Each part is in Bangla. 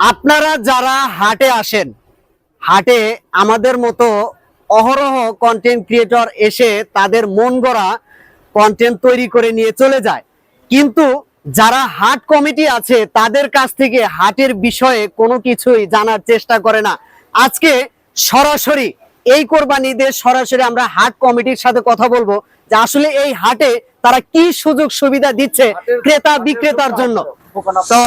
আপনারা যারা হাটে আসেন, হাটে আমাদের মতো অহরহ কন্টেন্ট ক্রিয়েটর এসে তাদের মন গড়া কন্টেন্ট তৈরি করে নিয়ে চলে যায়, কিন্তু যারা হাট কমিটি আছে তাদের কাছ থেকে হাটের বিষয়ে কোনো কিছুই জানার চেষ্টা করে না। আজকে সরাসরি এই কোরবানি ঈদের সরাসরি আমরা হাট কমিটির সাথে কথা বলবো যে আসলে এই হাটে তারা কি সুযোগ সুবিধা দিচ্ছে ক্রেতা বিক্রেতার জন্য। তো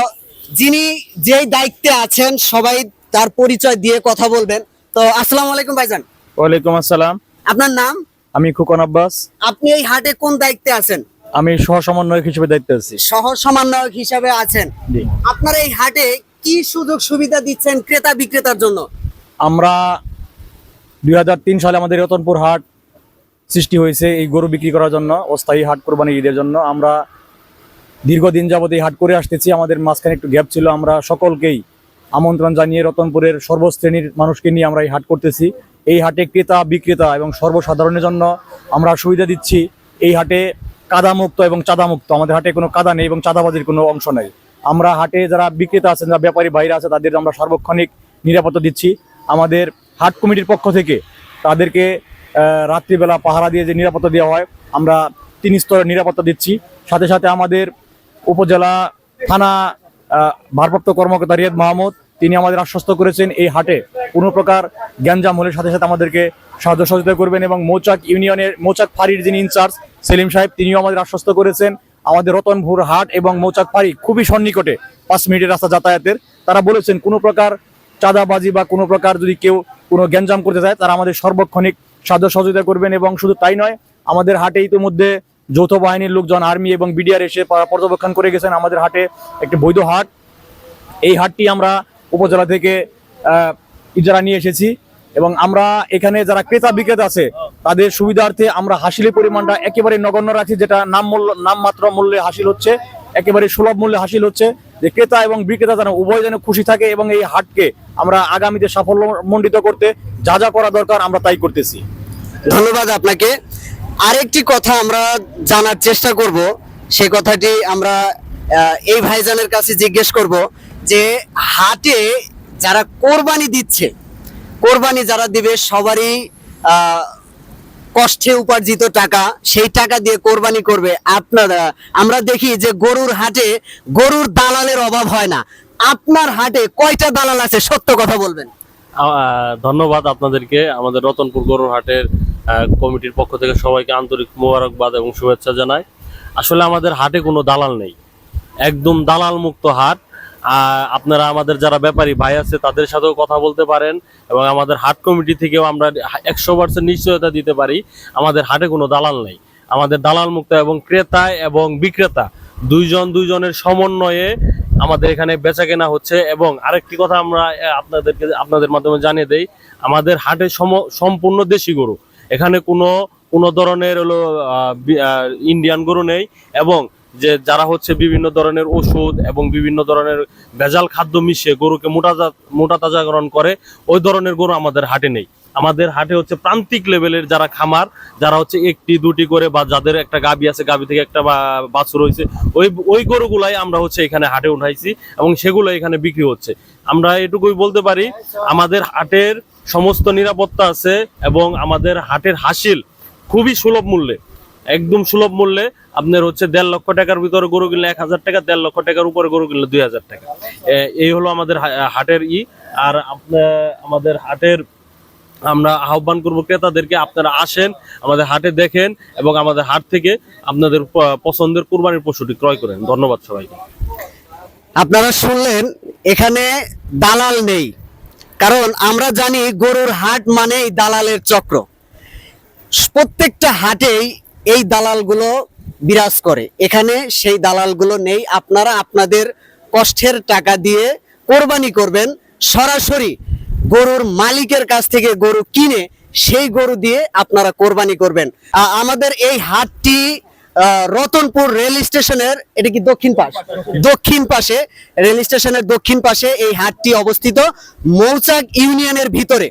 যিনি যেই দায়িত্বে আছেন সবাই তার পরিচয় দিয়ে কথা বলবেন। তো আসসালামু আলাইকুম ভাইজান। ওয়ালাইকুম আসসালাম। আপনার নাম? আমি খোকন আব্বাস। আপনি এই হাটে কোন দায়িত্বে আছেন? আমি সহ সমন্বয়ক হিসেবে দায়িত্বে আছি। সহ সমন্বয়ক হিসাবে আছেন। জি। আপনারা এই হাটে কি সুযোগ সুবিধা দিচ্ছেন ক্রেতা বিক্রেতার জন্য? আমরা 2003 সালে আমাদের রতনপুর হাট সৃষ্টি হয়েছে এই গরু বিক্রি করার জন্য, অস্থায়ী হাট কোরবানি ঈদের জন্য। আমরা দীর্ঘদিন যাবত এই হাট করে আসতেছি। আমাদের মাঝখানে একটু গ্যাপ ছিল। আমরা সকলকেই আমন্ত্রণ জানিয়ে রতনপুরের সর্বশ্রেণীর মানুষকে নিয়ে আমরা এই হাট করতেছি। এই হাটে ক্রেতা বিক্রেতা এবং সর্বসাধারণের জন্য আমরা সুবিধা দিচ্ছি। এই হাটে কাদামুক্ত এবং চাঁদামুক্ত। আমাদের হাটে কোনো কাদা নেই এবং চাঁদাবাজির কোনো অংশ নেই। আমরা হাটে যারা বিক্রেতা আছেন, যারা ব্যাপারী ভাইরা আছে, তাদের আমরা সার্বক্ষণিক নিরাপত্তা দিচ্ছি। আমাদের হাট কমিটির পক্ষ থেকে তাদেরকে রাত্রিবেলা পাহারা দিয়ে যে নিরাপত্তা দেওয়া হয়, আমরা 3 স্তরের নিরাপত্তা দিচ্ছি। সাথে সাথে আমাদের উপজেলা থানা ভারপ্রাপ্ত কর্মকর্তা রিয়াদ মাহমুদ, তিনি আমাদের আশ্বস্ত করেছেন এই হাটে কোনো প্রকার গ্যাঞ্জাম হলে সাথে সাথে আমাদেরকে সাহায্য সহযোগিতা করবেন। এবং মৌচাক ইউনিয়নের মৌচাক ফাঁড়ির যিনি ইনচার্জ সেলিম সাহেব, তিনিও আমাদের আশ্বস্ত করেছেন আমাদের রতনপুর হাট এবং মৌচাক ফাঁড়ি খুবই সন্নিকটে, 5 মিনিটের রাস্তা যাতায়াতের। তারা বলেছেন কোনো প্রকার চাঁদাবাজি বা কোনো প্রকার যদি কেউ কোনো গ্যাঞ্জাম করতে চায়, তারা আমাদের সর্বক্ষণিক সাহায্য সহযোগিতা করবেন। এবং শুধু তাই নয়, আমাদের হাটে ইতিমধ্যে যৌথ বাহিনীর লোকজন, আর্মি এবং বিডিআর এসে পর্যবেক্ষণ করে গেছেন। আমাদের হাটে একটি বৈধ হাট। এই হাটটি আমরা উপজেলা থেকে ইজারা নিয়ে এসেছি এবং আমরা এখানে যারা ক্রেতা বিক্রেতা আছে তাদের সুবিধার্থে আমরা হাসিলের পরিমাণটা একেবারে নগণ্য রাখি, যেটা নামমাত্র মূল্যে হাসিল হচ্ছে, একেবারে সুলভ মূল্যে হাসিল হচ্ছে, যে ক্রেতা এবং বিক্রেতা যেন উভয় যেন খুশি থাকে। এবং এই হাটকে আমরা আগামীতে সাফল্যমণ্ডিত করতে যা যা করা দরকার আমরা তাই করতেছি। ধন্যবাদ আপনাকে। আরেকটি কথা আমরা জানার চেষ্টা করব, সেই কথাটি আমরা এই ভাইজানের কাছে জিজ্ঞেস করব যে হাটে যারা কোরবানি দিচ্ছে, কোরবানি যারা দিবে সবারই কষ্টে উপার্জিত টাকা, সেই টাকা দিয়ে কোরবানি করবে। আপনারা আমরা দেখি যে গরুর হাটে গরুর দালালের অভাব হয় না। আপনার হাটে কয়টা দালাল আছে, সত্য কথা বলবেন। ধন্যবাদ আপনাদেরকে। আমাদের রতনপুর গরুর হাটের কমিটির পক্ষ থেকে সবাইকে আন্তরিক মোবারকবাদ এবং শুভেচ্ছা জানাই। আসলে আমাদের হাটে কোনো দালাল নেই, একদম দালাল মুক্ত হাট। আপনারা আমাদের যারা ব্যাপারী ভাই আছে তাদের সাথেও কথা বলতে পারেন এবং আমাদের হাট কমিটি থেকেও আমরা 100% নিশ্চয়তা দিতে পারি আমাদের হাটে কোনো দালাল নেই। আমাদের দালাল মুক্ত এবং ক্রেতা এবং বিক্রেতা দুইজনের সমন্বয়ে আমাদের এখানে বেচা কেনা হচ্ছে। এবং আরেকটি কথা আমরা আপনাদের মাধ্যমে জানিয়ে দেই, আমাদের হাটে সম্পূর্ণ দেশি গরু, এখানে কোনো ধরনের হলো ইন্ডিয়ান গরু নেই। এবং যে যারা হচ্ছে বিভিন্ন ধরনের ওষুধ এবং বিভিন্ন ধরনের ভেজাল খাদ্য মিশিয়ে গরুকে মোটা তাজাকরণ করে, ওই ধরনের গরু আমাদের হাটে নেই। আমাদের হাটে হচ্ছে প্রান্তিক লেভেলের যারা খামার, যারা হচ্ছে 1টি 2টি করে বা যাদের একটা গাবি আছে, গাবি থেকে একটা বাছুর হয়েছে, ওই গরুগুলাই আমরা হচ্ছে এখানে হাটে উঠাইছি এবং সেগুলো এখানে বিক্রি হচ্ছে। আমরা এটুকুই বলতে পারি, আমাদের হাটের সমস্ত নিরাপত্তা আছে এবং আমাদের হাটের হাসিল খুবই সুলভ মূল্যে, একদম সুলভ মূল্যে। আপনার হচ্ছে 1.5 লক্ষ টাকার ভিতরে গরু কিনলে 1000 টাকা, 1.5 লক্ষ টাকার উপরে গরু কিনলে 2000 টাকা। এই হলো আমাদের হাটের আর আমাদের হাটের আমরা আহ্বান করব ক্রেতাদেরকে, আপনারা আসেন, আমাদের হাটে দেখেন এবং আমাদের হাট থেকে আপনাদের পছন্দের কুরবানির পশুটি ক্রয় করেন। ধন্যবাদ সবাইকে। আপনারা শুনলেন, এখানে দালাল নেই, কারণ আমরা জানি গরুর হাট মানেই দালালের চক্র। প্রত্যেকটা হাটেই এই দালালগুলো বিরাজ করে, এখানে সেই দালালগুলো নেই। আপনারা আপনাদের কষ্টের টাকা দিয়ে কোরবানি করবেন, সরাসরি গরুর মালিকের কাছ থেকে গরু কিনে সেই গরু দিয়ে আপনারা কোরবানি করবেন। আমাদের এই হাটটি রতনপুর রেল স্টেশনের, এটা কি দক্ষিণ পাশে রেল স্টেশনের দক্ষিণ পাশে এই হাটটি অবস্থিত, মৌচাক ইউনিয়নের ভিতরে।